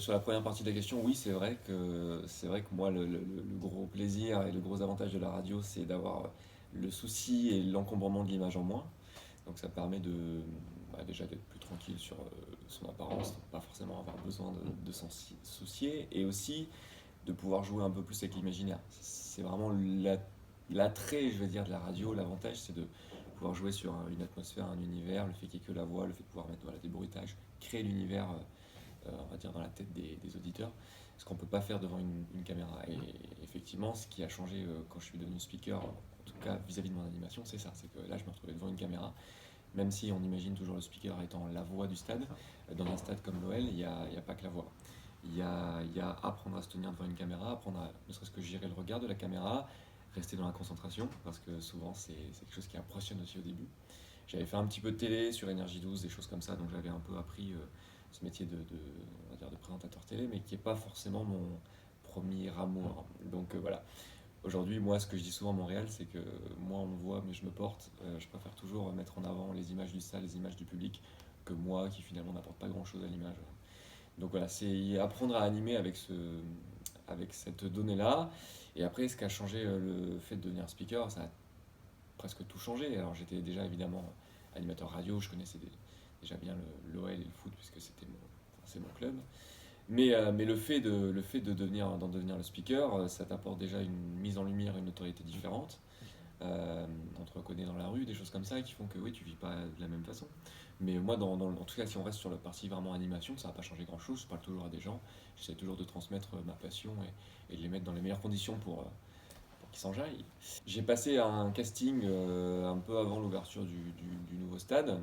sur la première partie de la question, oui, c'est vrai que moi, le gros plaisir et le gros avantage de la radio, c'est d'avoir le souci et l'encombrement de l'image en moins. Donc ça permet déjà d'être plus tranquille sur son apparence, donc pas forcément avoir besoin de s'en soucier, et aussi de pouvoir jouer un peu plus avec l'imaginaire. C'est vraiment l'attrait, je vais dire, de la radio. L'avantage, c'est de pouvoir jouer sur une atmosphère, un univers, le fait qu'il n'y ait que la voix, le fait de pouvoir mettre voilà, des bruitages, créer l'univers, on va dire, dans la tête des auditeurs, ce qu'on ne peut pas faire devant une caméra. Et effectivement, ce qui a changé quand je suis devenu speaker, en tout cas vis-à-vis de mon animation, c'est ça, c'est que là, je me retrouvais devant une caméra, même si on imagine toujours le speaker étant la voix du stade. Dans un stade comme l'OL, il n'y a pas que la voix. Il y a apprendre à se tenir devant une caméra, apprendre à ne serait-ce que gérer le regard de la caméra, rester dans la concentration, parce que souvent c'est quelque chose qui impressionne aussi au début. J'avais fait un petit peu de télé sur Énergie 12, des choses comme ça, donc j'avais un peu appris ce métier on va dire de présentateur télé, mais qui n'est pas forcément mon premier amour. Donc voilà. Aujourd'hui, moi, ce que je dis souvent à Montréal, c'est que moi, on me voit, mais je me porte. Je préfère toujours mettre en avant les images du stade, les images du public, que moi, qui finalement n'apporte pas grand-chose à l'image. Donc voilà, c'est apprendre à animer avec cette donnée-là. Et après, ce qui a changé le fait de devenir speaker, ça a presque tout changé. Alors j'étais déjà évidemment animateur radio, je connaissais déjà bien l'OL et le foot, puisque c'est mon club. Mais le fait d'en devenir le speaker, ça t'apporte déjà une mise en lumière, une notoriété différente. On te reconnaît dans la rue, des choses comme ça qui font que oui, tu vis pas de la même façon. Mais moi, en tout cas, si on reste sur la partie vraiment animation, ça va pas changer grand-chose. Je parle toujours à des gens, j'essaie toujours de transmettre ma passion et de les mettre dans les meilleures conditions pour qu'ils s'enjaillent. J'ai passé un casting un peu avant l'ouverture du nouveau stade.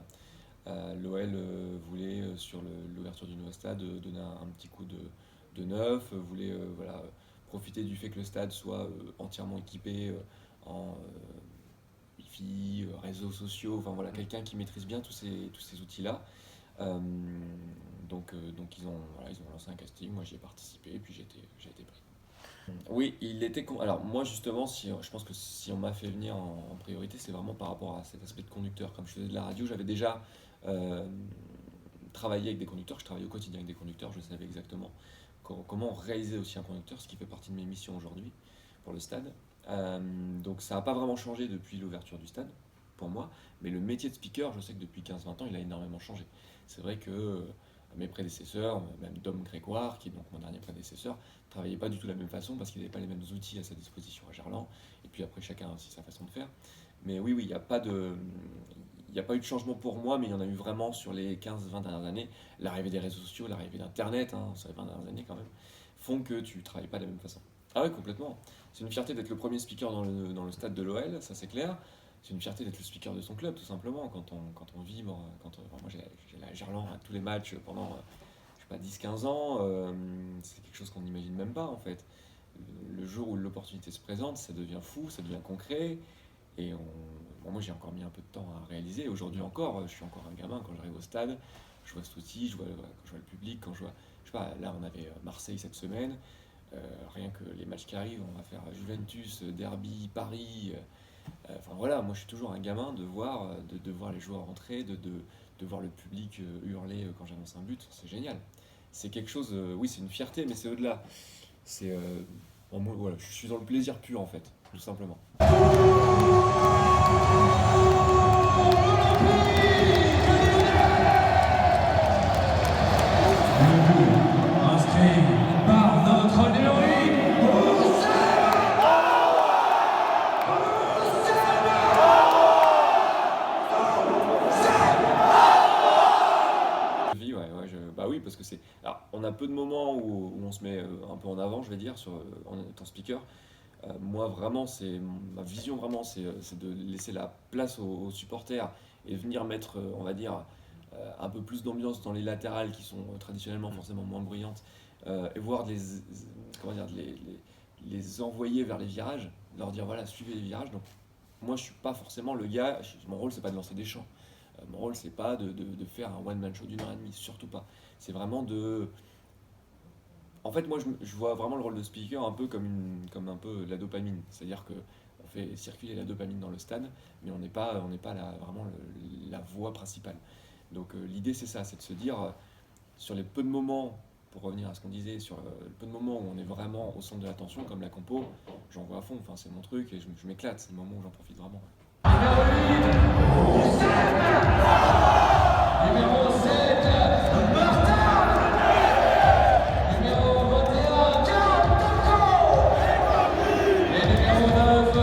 L'OL voulait, sur l'ouverture du nouveau stade, donner un petit coup de neuf, voulait voilà, profiter du fait que le stade soit entièrement équipé en Wi-Fi, réseaux sociaux, enfin voilà, quelqu'un qui maîtrise bien tous ces outils-là. Euh, donc voilà, ils ont lancé un casting, moi j'y ai participé, et puis j'ai été pris. Oui, il était. Alors, moi, justement, je pense que si on m'a fait venir en priorité, c'est vraiment par rapport à cet aspect de conducteur. Comme je faisais de la radio, j'avais déjà euh, travaillé avec des conducteurs, je travaillais au quotidien avec des conducteurs, je savais exactement comment réaliser aussi un conducteur, ce qui fait partie de mes missions aujourd'hui pour le stade. Donc, ça n'a pas vraiment changé depuis l'ouverture du stade, pour moi, mais le métier de speaker, je sais que depuis 15-20 ans, il a énormément changé. C'est vrai que mes prédécesseurs, même Dom Grégoire, qui est donc mon dernier prédécesseur, travaillait pas du tout de la même façon parce qu'il n'avait pas les mêmes outils à sa disposition à Gerland. Et puis après, chacun a aussi sa façon de faire. Mais oui, il n'y a pas il n'y a pas eu de changement pour moi, mais il y en a eu vraiment sur les 15-20 dernières années. L'arrivée des réseaux sociaux, l'arrivée d'Internet, hein, sur les 20 dernières années quand même, font que tu ne travailles pas de la même façon. Ah oui, complètement. C'est une fierté d'être le premier speaker dans le stade de l'OL, ça c'est clair. C'est une fierté d'être le speaker de son club, tout simplement, quand on vibre. Moi, j'ai la Gerland à tous les matchs pendant, je sais pas, 10-15 ans. C'est quelque chose qu'on n'imagine même pas, en fait. Le jour où l'opportunité se présente, ça devient fou, ça devient concret. Bon, moi, j'ai encore mis un peu de temps à réaliser. Aujourd'hui encore, je suis encore un gamin quand j'arrive au stade. Je vois cet outil, quand je vois le public, quand je vois. Je sais pas, là, on avait Marseille cette semaine. Rien que les matchs qui arrivent, on va faire Juventus, Derby, Paris. Enfin voilà, moi je suis toujours un gamin de voir les joueurs rentrer, de voir le public hurler quand j'annonce un but, c'est génial. C'est quelque chose, oui, c'est une fierté, mais c'est au-delà. C'est, moi, voilà, je suis dans le plaisir pur en fait, tout simplement. Inscrit par notre numéro 8. Bah oui, parce que c'est. Alors, on a peu de moments où on se met un peu en avant, je vais dire, en étant speaker. Moi, vraiment, ma vision, vraiment, c'est de laisser la place aux supporters et venir mettre, on va dire, un peu plus d'ambiance dans les latérales qui sont traditionnellement forcément moins bruyantes et voir comment dire, les envoyer vers les virages, leur dire voilà, suivez les virages. Donc, moi, je suis pas forcément le gars, mon rôle, c'est pas de lancer des chants. Mon rôle, c'est pas de faire un one-man show d'une heure et demie, surtout pas. C'est vraiment de. En fait, moi, je vois vraiment le rôle de speaker un peu comme un peu la dopamine. C'est-à-dire que on fait circuler la dopamine dans le stade, mais on n'est pas vraiment la voix principale. Donc l'idée, c'est ça, c'est de se dire, sur les peu de moments pour revenir à ce qu'on disait, sur le peu de moments où on est vraiment au centre de l'attention, comme la compo, j'en vois à fond, enfin, c'est mon truc et je m'éclate, c'est le moment où j'en profite vraiment. Numéro 7, Martin. Numéro 21, Carl. Et numéro 9,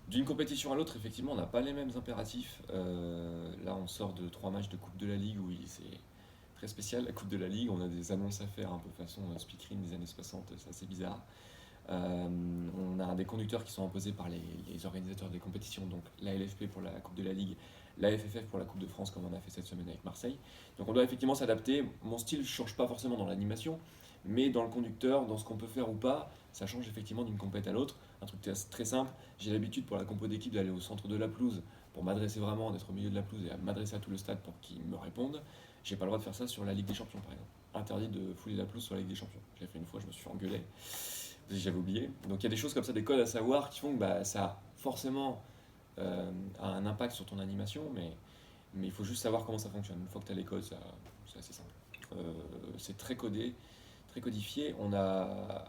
D'une compétition à l'autre, effectivement, on n'a pas les mêmes impératifs. Là, on sort de 3 matchs de Coupe de la Ligue où c'est très spécial. La Coupe de la Ligue, on a des annonces à faire un peu façon speakerine des années 60, c'est assez bizarre. On a des conducteurs qui sont imposés par les organisateurs des compétitions, donc la LFP pour la Coupe de la Ligue, la FFF pour la Coupe de France, comme on a fait cette semaine avec Marseille. Donc on doit effectivement s'adapter. Mon style ne change pas forcément dans l'animation, mais dans le conducteur, dans ce qu'on peut faire ou pas, ça change effectivement d'une compète à l'autre. Un truc très simple, j'ai l'habitude pour la compo d'équipe d'aller au centre de la pelouse pour m'adresser vraiment, d'être au milieu de la pelouse et à m'adresser à tout le stade pour qu'ils me répondent. J'ai pas le droit de faire ça sur la Ligue des Champions par exemple. Interdit de fouler la pelouse sur la Ligue des Champions. Je l'ai fait une fois, je me suis fait engueuler. J'avais oublié. Donc il y a des choses comme ça, des codes à savoir qui font que ça a forcément un impact sur ton animation, mais il faut juste savoir comment ça fonctionne. Une fois que tu as les codes, c'est assez simple. C'est très codé, très codifié. On a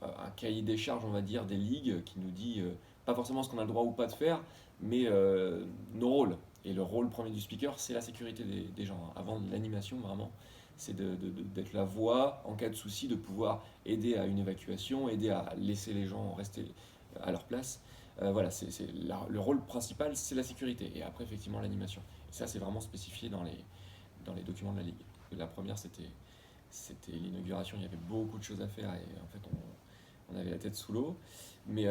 un cahier des charges, on va dire, des ligues qui nous dit pas forcément ce qu'on a le droit ou pas de faire, mais nos rôles. Et le rôle premier du speaker, c'est la sécurité des gens. Avant l'animation, vraiment, c'est d'être la voix en cas de souci, de pouvoir aider à une évacuation, aider à laisser les gens rester à leur place. Voilà, le rôle principal, c'est la sécurité. Et après, effectivement, l'animation. Et ça, c'est vraiment spécifié dans les documents de la Ligue. Et la première, c'était l'inauguration, il y avait beaucoup de choses à faire et en fait, on avait la tête sous l'eau. Mais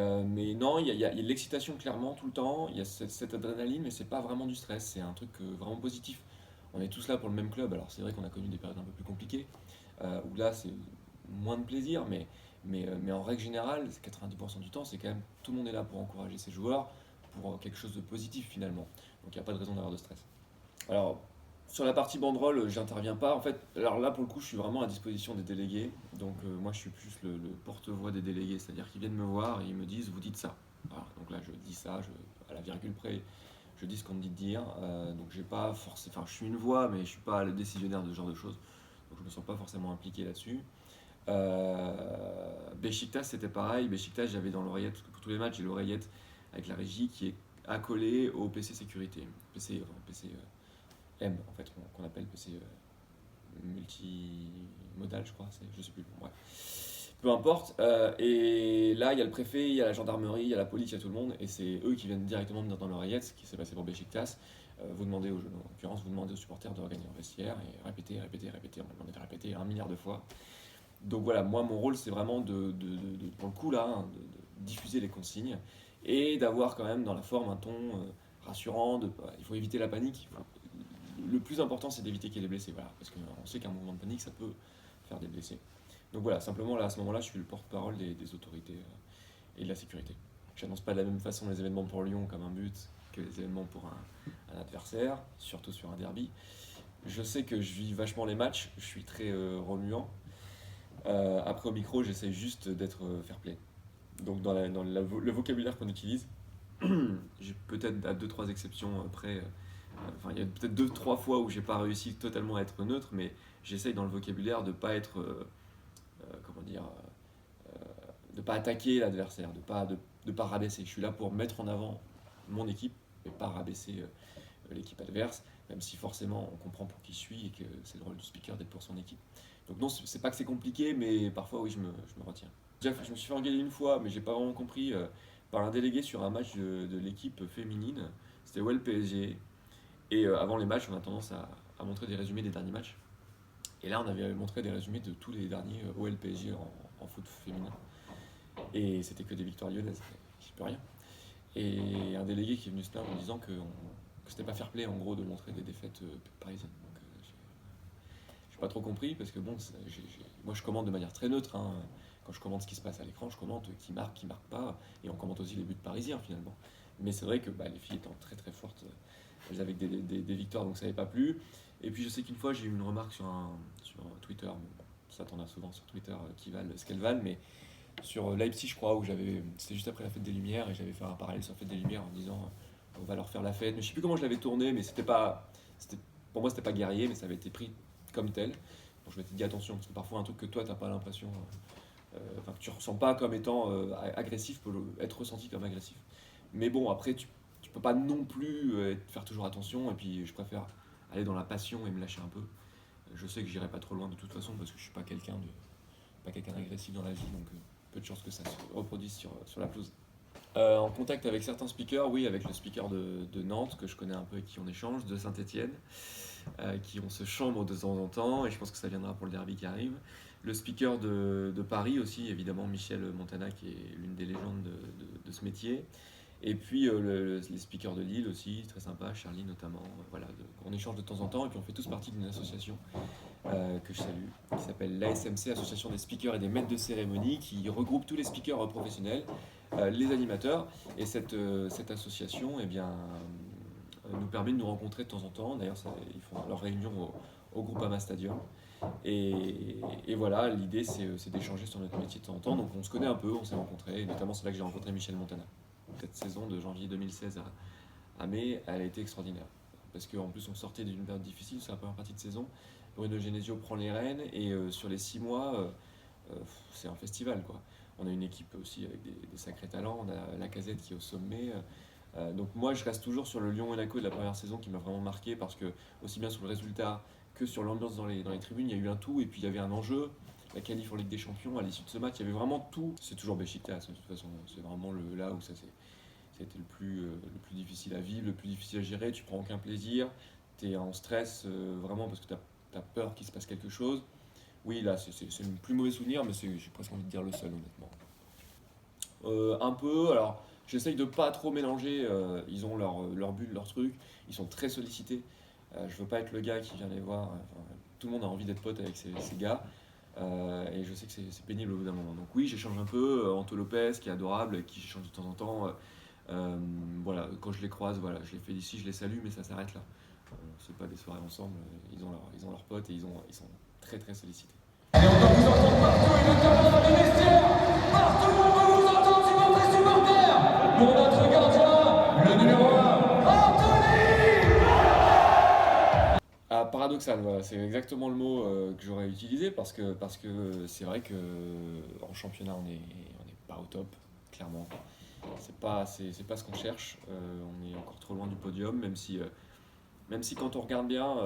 non, il y a l'excitation clairement tout le temps, il y a cette adrénaline, mais c'est pas vraiment du stress, c'est un truc vraiment positif. On est tous là pour le même club, alors c'est vrai qu'on a connu des périodes un peu plus compliquées, où là c'est moins de plaisir, mais en règle générale, 90% du temps, c'est quand même tout le monde est là pour encourager ses joueurs, pour quelque chose de positif finalement. Donc il n'y a pas de raison d'avoir de stress. Alors, sur la partie banderole, j'interviens pas. En fait, alors là, pour le coup, je suis vraiment à disposition des délégués. Donc, moi, je suis plus le porte-voix des délégués. C'est-à-dire qu'ils viennent me voir et ils me disent, vous dites ça. Voilà. Donc là, je dis ça, à la virgule près, je dis ce qu'on me dit de dire. Donc, j'ai pas forcément. Enfin, je suis une voix, mais je suis pas le décisionnaire de ce genre de choses. Donc, je me sens pas forcément impliqué là-dessus. Beşiktaş, c'était pareil. Beşiktaş, j'avais dans l'oreillette, parce que pour tous les matchs, j'ai l'oreillette avec la régie qui est accolée au PC sécurité. PC M, en fait, qu'on appelle PC multimodal, je crois, je sais plus, bon, bref. Peu importe, et là, il y a le préfet, il y a la gendarmerie, il y a la police, il y a tout le monde, et c'est eux qui viennent directement me dire dans l'oreillette ce qui s'est passé pour Beşiktaş. Vous demandez en l'occurrence, vous demandez aux supporters de regagner en vestiaire, et répéter, on m'a demandé de répéter 1 milliard de fois. Donc voilà, moi, mon rôle, c'est vraiment pour le coup, là, hein, de diffuser les consignes, et d'avoir quand même dans la forme un ton rassurant, il faut éviter la panique. Le plus important, c'est d'éviter qu'il y ait des blessés, voilà, parce qu'on sait qu'un mouvement de panique, ça peut faire des blessés. Donc voilà, simplement, là, à ce moment-là, je suis le porte-parole des autorités et de la sécurité. Je n'annonce pas de la même façon les événements pour Lyon comme un but que les événements pour un adversaire, surtout sur un derby. Je sais que je vis vachement les matchs, je suis très remuant. Après, au micro, j'essaie juste d'être fair-play. Donc dans le vocabulaire qu'on utilise, j'ai peut-être à 2-3 exceptions près. Enfin, il y a peut-être 2-3 fois où j'ai pas réussi totalement à être neutre, mais j'essaye dans le vocabulaire de pas être, comment dire, de pas attaquer l'adversaire, de pas rabaisser. Je suis là pour mettre en avant mon équipe et pas rabaisser l'équipe adverse, même si forcément on comprend pour qui je suis et que c'est le rôle du speaker d'être pour son équipe. Donc non, c'est pas que c'est compliqué, mais parfois oui, je me retiens. Déjà, je me suis fait engueuler une fois, mais j'ai pas vraiment compris, par un délégué sur un match de l'équipe féminine. C'était OL PSG. Et avant les matchs, on a tendance à montrer des résumés des derniers matchs. Et là, on avait montré des résumés de tous les derniers OL PSG en foot féminin. Et c'était que des victoires lyonnaises. J'y peux rien. Et un délégué qui est venu se plaindre en disant que c'était pas fair play en gros de montrer des défaites parisiennes. Donc j'ai pas trop compris parce que bon, moi je commande de manière très neutre. Hein. Quand je commente ce qui se passe à l'écran, je commente qui marque pas. Et on commente aussi les buts parisiens finalement. Mais c'est vrai que les filles étant très très fortes, elles avaient des victoires donc ça n'avait pas plu. Et puis je sais qu'une fois j'ai eu une remarque sur Twitter, bon, ça t'en a souvent sur Twitter qui valent ce qu'elles valent, mais sur Leipzig je crois, où c'était juste après la fête des Lumières et j'avais fait un parallèle sur la fête des Lumières en disant on va leur faire la fête, mais je sais plus comment je l'avais tourné, mais c'était pour moi, c'était pas guerrier, mais ça avait été pris comme tel. Donc je m'étais dit attention, parce que parfois un truc que toi, t'as pas l'impression, que tu ressens pas comme étant agressif, peut être ressenti comme agressif. Mais bon, après, tu peux pas non plus faire toujours attention, et puis je préfère aller dans la passion et me lâcher un peu. Je sais que j'irai pas trop loin de toute façon, parce que je suis pas quelqu'un d'agressif dans la vie, donc peu de chances que ça se reproduise sur la pelouse. En contact avec certains speakers, oui, avec le speaker de Nantes, que je connais un peu et qui on échange, de Saint-Étienne, qui on se chambre de temps en temps, et je pense que ça viendra pour le derby qui arrive. Le speaker de Paris aussi, évidemment, Michel Montana, qui est l'une des légendes de ce métier. Et puis les speakers de Lille aussi, très sympa, Charlie notamment. Voilà, on échange de temps en temps, et puis on fait tous partie d'une association que je salue, qui s'appelle l'ASMC, Association des speakers et des maîtres de cérémonie, qui regroupe tous les speakers professionnels, les animateurs. Et cette association nous permet de nous rencontrer de temps en temps. D'ailleurs, ils font leur réunion au Groupama Stadium. Et voilà, l'idée c'est d'échanger sur notre métier de temps en temps. Donc on se connaît un peu, on s'est rencontrés, et notamment c'est là que j'ai rencontré Michel Montana. Cette saison de janvier 2016 à mai, elle a été extraordinaire. Parce qu'en plus on sortait d'une période difficile sur la première partie de saison. Bruno Genesio prend les rênes, et sur les 6 mois, c'est un festival, quoi. On a une équipe aussi avec des sacrés talents, on a Lacazette qui est au sommet. Donc moi je reste toujours sur le Lyon-Monaco de la première saison qui m'a vraiment marqué, parce que aussi bien sur le résultat que sur l'ambiance dans les tribunes, il y a eu un tout, et puis il y avait un enjeu, la qualif en Ligue des Champions, à l'issue de ce match, il y avait vraiment tout. C'est toujours Beşiktaş, de toute façon, c'est vraiment là où ça a été le plus difficile à vivre, le plus difficile à gérer, tu prends aucun plaisir, tu es en stress vraiment parce que tu as peur qu'il se passe quelque chose. Oui, là, c'est le plus mauvais souvenir, mais j'ai presque envie de dire le seul, honnêtement. Un peu, alors j'essaye de pas trop mélanger, ils ont leur bulle, leur truc, ils sont très sollicités. Je veux pas être le gars qui vient les voir, tout le monde a envie d'être pote avec ces gars, et je sais que c'est pénible au bout d'un moment. Donc oui, j'échange un peu, Anto Lopez qui est adorable, avec qui j'échange de temps en temps. Voilà, quand je les croise, voilà, je les félicite, je les salue, mais ça s'arrête là. C'est pas des soirées ensemble, ils ont leurs potes, et ils sont très très sollicités. Et on peut vous entendre partout, et notamment dans les vestiaires. Partout, on peut vous entendre, supporters. Pour notre gardien, le numéro 1, Anthony. Ah, paradoxal, voilà, c'est exactement le mot que j'aurais utilisé, parce que c'est vrai que en championnat on est pas au top, clairement. C'est pas ce qu'on cherche. On est encore trop loin du podium, même si quand on regarde bien,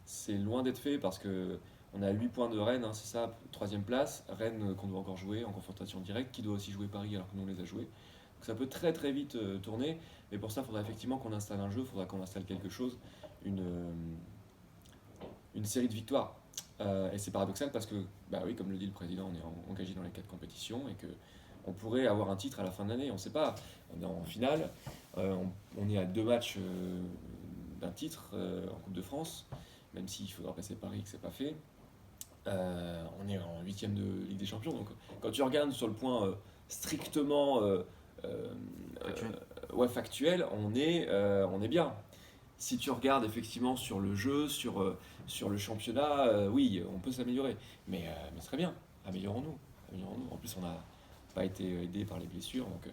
c'est loin d'être fait, parce que on a 8 points de Rennes, hein, c'est ça, 3ème place. Rennes qu'on doit encore jouer en confrontation directe, qui doit aussi jouer Paris alors que nous on les a joués. Donc ça peut très très vite tourner, mais pour ça il faudra effectivement qu'on installe un jeu, il faudra qu'on installe quelque chose, une série de victoires. Et c'est paradoxal parce que, bah oui, comme le dit le président, on est engagé dans les 4 compétitions, et que on pourrait avoir un titre à la fin de l'année, on ne sait pas. On est en finale, on est à 2 matchs d'un titre en Coupe de France, même s'il faudra passer Paris, que c'est pas fait. On est en 8ème de Ligue des Champions, donc quand tu regardes sur le point strictement factuel, on est bien. Si tu regardes effectivement sur le jeu, sur le championnat, oui, on peut s'améliorer, mais c'est très bien, améliorons-nous. En plus, on n'a pas été aidé par les blessures, donc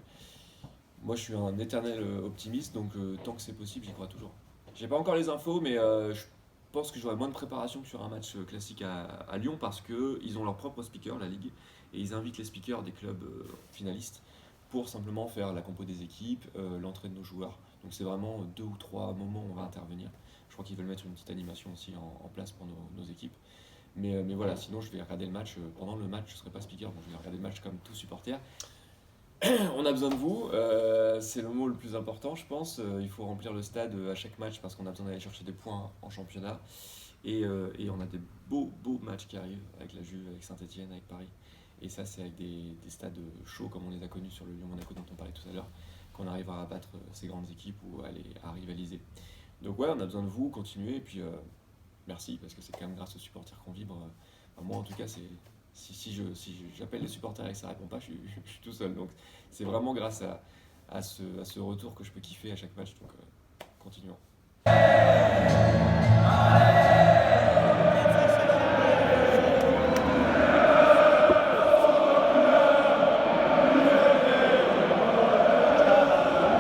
moi je suis un éternel optimiste, donc tant que c'est possible, j'y crois toujours. J'ai pas encore les infos, mais je pense que j'aurai moins de préparation que sur un match classique à Lyon, parce qu'ils ont leur propre speaker, la Ligue, et ils invitent les speakers des clubs finalistes pour simplement faire la compo des équipes, l'entrée de nos joueurs. Donc c'est vraiment 2 ou 3 moments où on va intervenir. Je crois qu'ils veulent mettre une petite animation aussi en place pour nos équipes. Mais voilà, sinon je vais regarder le match. Pendant le match, je ne serai pas speaker, donc je vais regarder le match comme tout supporter. On a besoin de vous, c'est le mot le plus important, je pense. Il faut remplir le stade à chaque match, parce qu'on a besoin d'aller chercher des points en championnat. Et on a des beaux matchs qui arrivent avec la Juve, avec Saint-Étienne, avec Paris. Et ça, c'est avec des stades chauds comme on les a connus sur le Lyon-Monaco dont on parlait tout à l'heure, qu'on arrive à abattre ces grandes équipes ou à rivaliser. Donc ouais, on a besoin de vous, continuez, et puis merci, parce que c'est quand même grâce aux supporters qu'on vibre. Moi en tout cas, si j'appelle les supporters et que ça répond pas, je suis tout seul. Donc c'est vraiment grâce à ce retour que je peux kiffer à chaque match. Donc continuons.